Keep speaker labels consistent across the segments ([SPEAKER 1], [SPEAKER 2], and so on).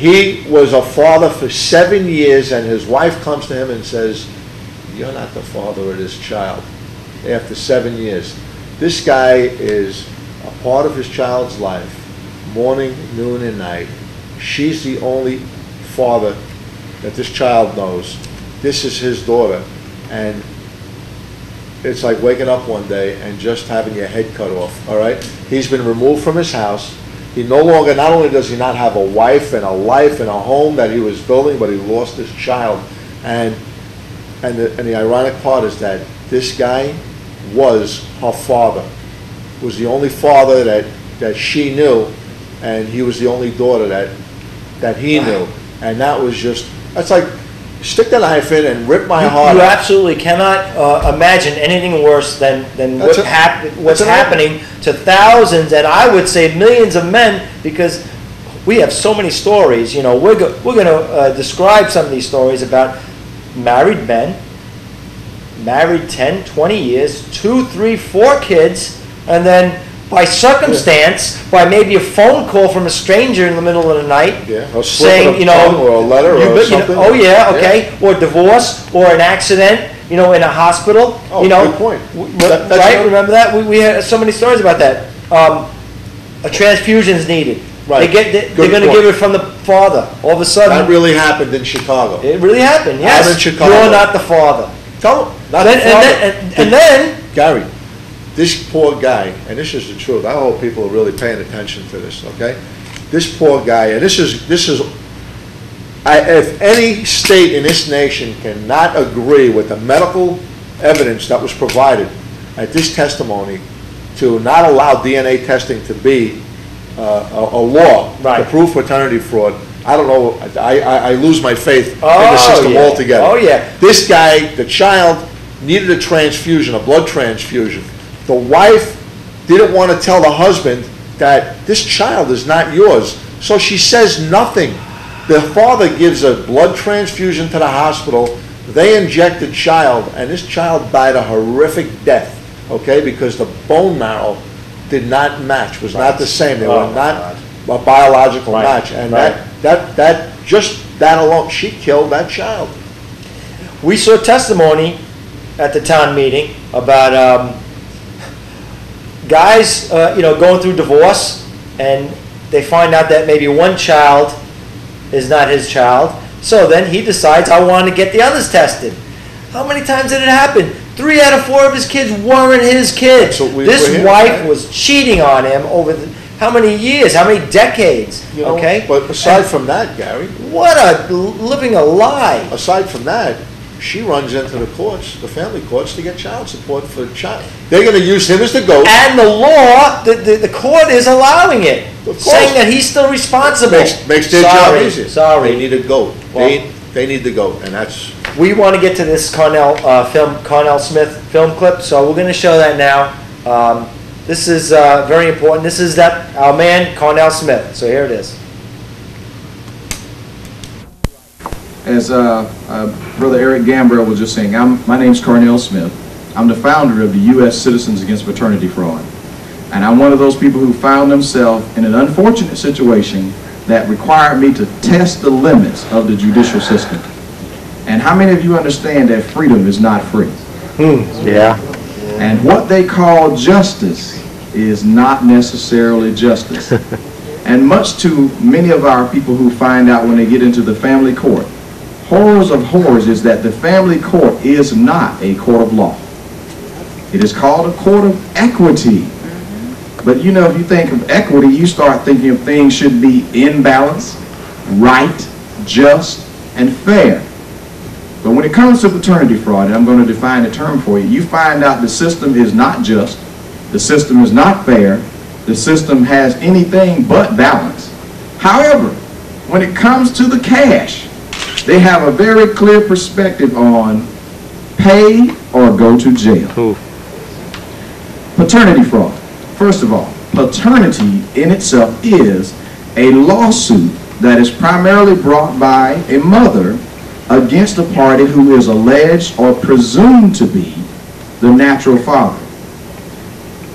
[SPEAKER 1] He was a father for 7 years, and his wife comes to him and says, "You're not the father of this child." After 7 years. This guy is a part of his child's life, morning, noon, and night. She's the only father that this child knows. This is his daughter. And it's like waking up one day and just having your head cut off, all right? He's been removed from his house. He no longer, not only does he not have a wife and a life and a home that he was building, but he lost his child. And the ironic part is that this guy was her father, was the only father that she knew, and he was the only daughter that he knew. And that was just, that's like, stick the knife in and rip my heart out.
[SPEAKER 2] You absolutely cannot imagine anything worse than what's happening to thousands, and I would say millions of men, because we have so many stories. You know, we're going to describe some of these stories about married men, married 10, 20 years, 2, 3, 4 kids, and then by circumstance, by maybe a phone call from a stranger in the middle of the night, saying, you know,
[SPEAKER 1] or a letter or something.
[SPEAKER 2] Oh yeah, okay, or divorce, or an accident, you know, in a hospital.
[SPEAKER 1] Oh,
[SPEAKER 2] you know,
[SPEAKER 1] good point.
[SPEAKER 2] Right? Remember that? We had so many stories about that. A transfusion is needed.
[SPEAKER 1] Right.
[SPEAKER 2] They're going to give it from the father. All of a sudden,
[SPEAKER 1] that really happened in Chicago.
[SPEAKER 2] It really happened. Yes.
[SPEAKER 1] Out in Chicago.
[SPEAKER 2] You're not the father.
[SPEAKER 1] Tell him. Not the father.
[SPEAKER 2] And then
[SPEAKER 1] Gary, this poor guy, and this is the truth. I hope people are really paying attention to this. Okay, this poor guy, and this is. If any state in this nation cannot agree with the medical evidence that was provided at this testimony to not allow DNA testing to be a law to prove paternity fraud, I don't know. I lose my faith in the system altogether.
[SPEAKER 2] Oh yeah.
[SPEAKER 1] This guy, the child, needed a transfusion, a blood transfusion. The wife didn't want to tell the husband that this child is not yours, so she says nothing. The father gives a blood transfusion to the hospital. They inject the child, and this child died a horrific death, okay, because the bone marrow did not match, was not the same. They were not a biological match, and that alone, she killed that child.
[SPEAKER 2] We saw testimony at the town meeting about guys, you know, going through divorce, and they find out that maybe one child is not his child. So then he decides, I want to get the others tested. How many times did it happen? 3 out of 4 of his kids weren't his kids. This wife was cheating on him over how many years, how many decades?
[SPEAKER 1] You know,
[SPEAKER 2] okay.
[SPEAKER 1] But aside from that, Gary,
[SPEAKER 2] what a living a lie.
[SPEAKER 1] Aside from that, she runs into the courts, the family courts, to get child support for the child. They're going to use him as the goat.
[SPEAKER 2] And the law, the court is allowing it, saying that he's still responsible.
[SPEAKER 1] Makes their job easier.
[SPEAKER 2] Sorry.
[SPEAKER 1] They need a goat. Well, they need the goat, and that's.
[SPEAKER 2] We want to get to this Carnell Smith film clip, so we're going to show that now. This is very important. This is our man Carnell Smith. So here it is.
[SPEAKER 3] As Brother Eric Gambrell was just saying, my name's Carnell Smith. I'm the founder of the U.S. Citizens Against Paternity Fraud. And I'm one of those people who found themselves in an unfortunate situation that required me to test the limits of the judicial system. And how many of you understand that freedom is not free?
[SPEAKER 2] Yeah.
[SPEAKER 3] And what they call justice is not necessarily justice. And much to many of our people who find out when they get into the family court, horrors of horrors is that the family court is not a court of law. It is called a court of equity. But you know, if you think of equity, you start thinking of things should be in balance, right, just, and fair. But when it comes to paternity fraud, and I'm going to define the term for you, you find out the system is not just, the system is not fair, the system has anything but balance. However, when it comes to the cash, they have a very clear perspective on pay or go to jail. Paternity fraud. First of all, paternity in itself is a lawsuit that is primarily brought by a mother against a party who is alleged or presumed to be the natural father,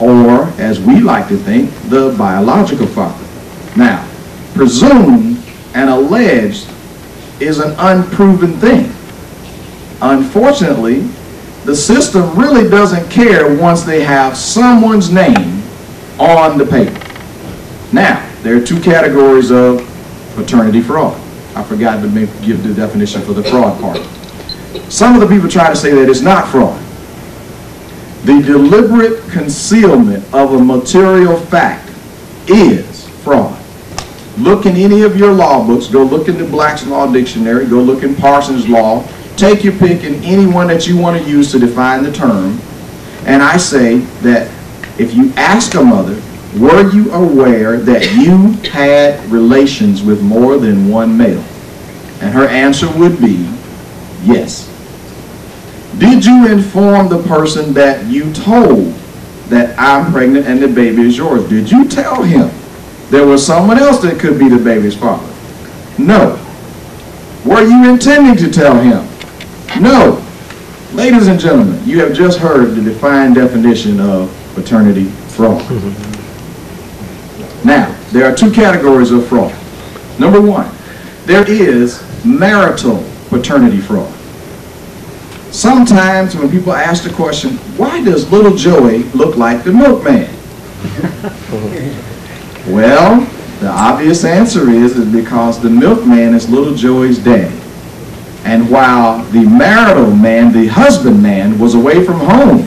[SPEAKER 3] or, as we like to think, the biological father. Now, presumed and alleged alleged is an unproven thing. Unfortunately, the system really doesn't care once they have someone's name on the paper. Now, there are two categories of paternity fraud. I forgot to give the definition for the fraud part. Some of the people try to say that it's not fraud. The deliberate concealment of a material fact is fraud. Look in any of your law books. Go look in the Black's Law Dictionary. Go look in Parsons Law. Take your pick in any one that you want to use to define the term. And I say that if you ask a mother, were you aware that you had relations with more than one male? And her answer would be yes. Did you inform the person that you told that I'm pregnant and the baby is yours? Did you tell him there was someone else that could be the baby's father? No. Were you intending to tell him? No. Ladies and gentlemen, you have just heard the defined definition of paternity fraud. Now, there are two categories of fraud. Number one, there is marital paternity fraud. Sometimes when people ask the question, why does little Joey look like the milkman? Well, the obvious answer is because the milkman is little Joey's daddy. And while the marital man, the husband man, was away from home,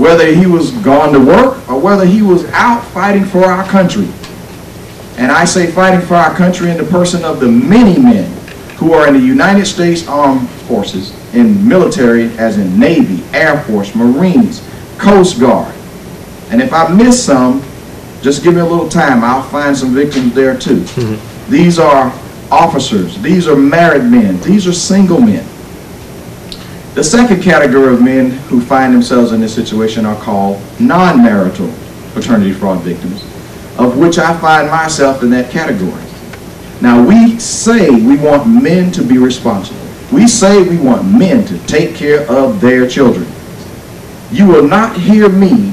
[SPEAKER 3] whether he was gone to work or whether he was out fighting for our country. And I say fighting for our country in the person of the many men who are in the United States Armed Forces, in military as in Navy, Air Force, Marines, Coast Guard. And if I miss some, just give me a little time. I'll find some victims there too. These are officers. These are married men. These are single men. The second category of men who find themselves in this situation are called non-marital paternity fraud victims, of which I find myself in that category. Now, we say we want men to be responsible. We say we want men to take care of their children. You will not hear me,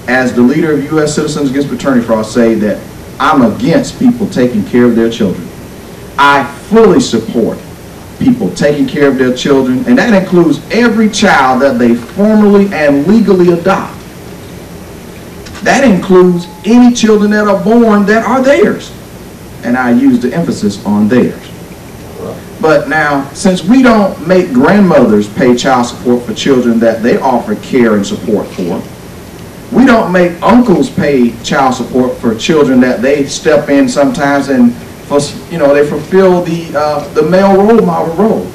[SPEAKER 3] as the leader of U.S. Citizens Against Paternity Fraud, say that I'm against people taking care of their children. I fully support people taking care of their children, and that includes every child that they formally and legally adopt. That includes any children that are born that are theirs. And I use the emphasis on theirs. But now, since we don't make grandmothers pay child support for children that they offer care and support for, we don't make uncles pay child support for children that they step in sometimes and they fulfill the male role model role.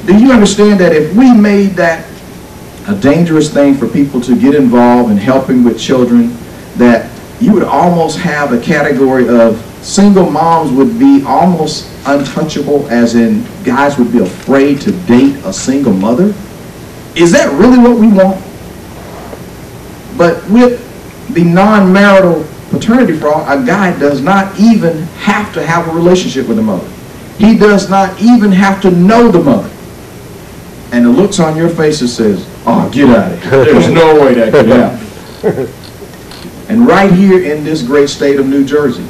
[SPEAKER 3] Do you understand that if we made that a dangerous thing for people to get involved in helping with children, that you would almost have a category of single moms would be almost untouchable, as in guys would be afraid to date a single mother? Is that really what we want? But with the non-marital paternity fraud, a guy does not even have to have a relationship with the mother. He does not even have to know the mother. And the looks on your faces says, oh, get out of here. There's no way that could happen. And right here in this great state of New Jersey,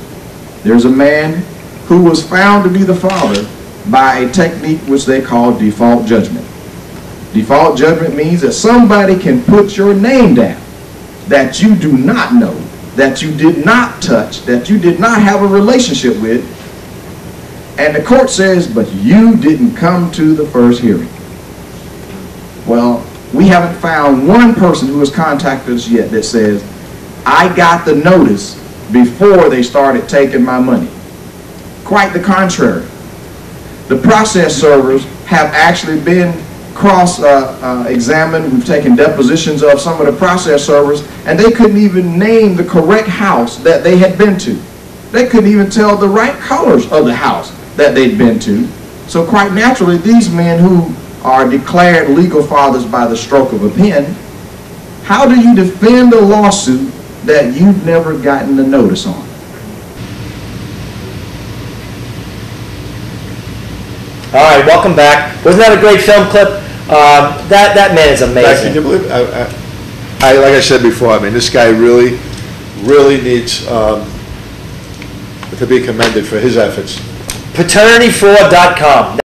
[SPEAKER 3] there's a man who was found to be the father by a technique which they call default judgment. Default judgment means that somebody can put your name down that you do not know, that you did not touch, that you did not have a relationship with, and the court says, but you didn't come to the first hearing. Well, we haven't found one person who has contacted us yet that says, I got the notice before they started taking my money. Quite the contrary. The process servers have actually been cross-examined. We've taken depositions of some of the process servers, and they couldn't even name the correct house that they had been to. They couldn't even tell the right colors of the house that they'd been to. So quite naturally, these men who are declared legal fathers by the stroke of a pen, how do you defend a lawsuit that you've never gotten the notice on?
[SPEAKER 2] All right, welcome back. Wasn't that a great film clip? That man is amazing.
[SPEAKER 1] Can you believe it? Like I said before, I mean, this guy really needs to be commended for his efforts.
[SPEAKER 2] paternityfraud.com.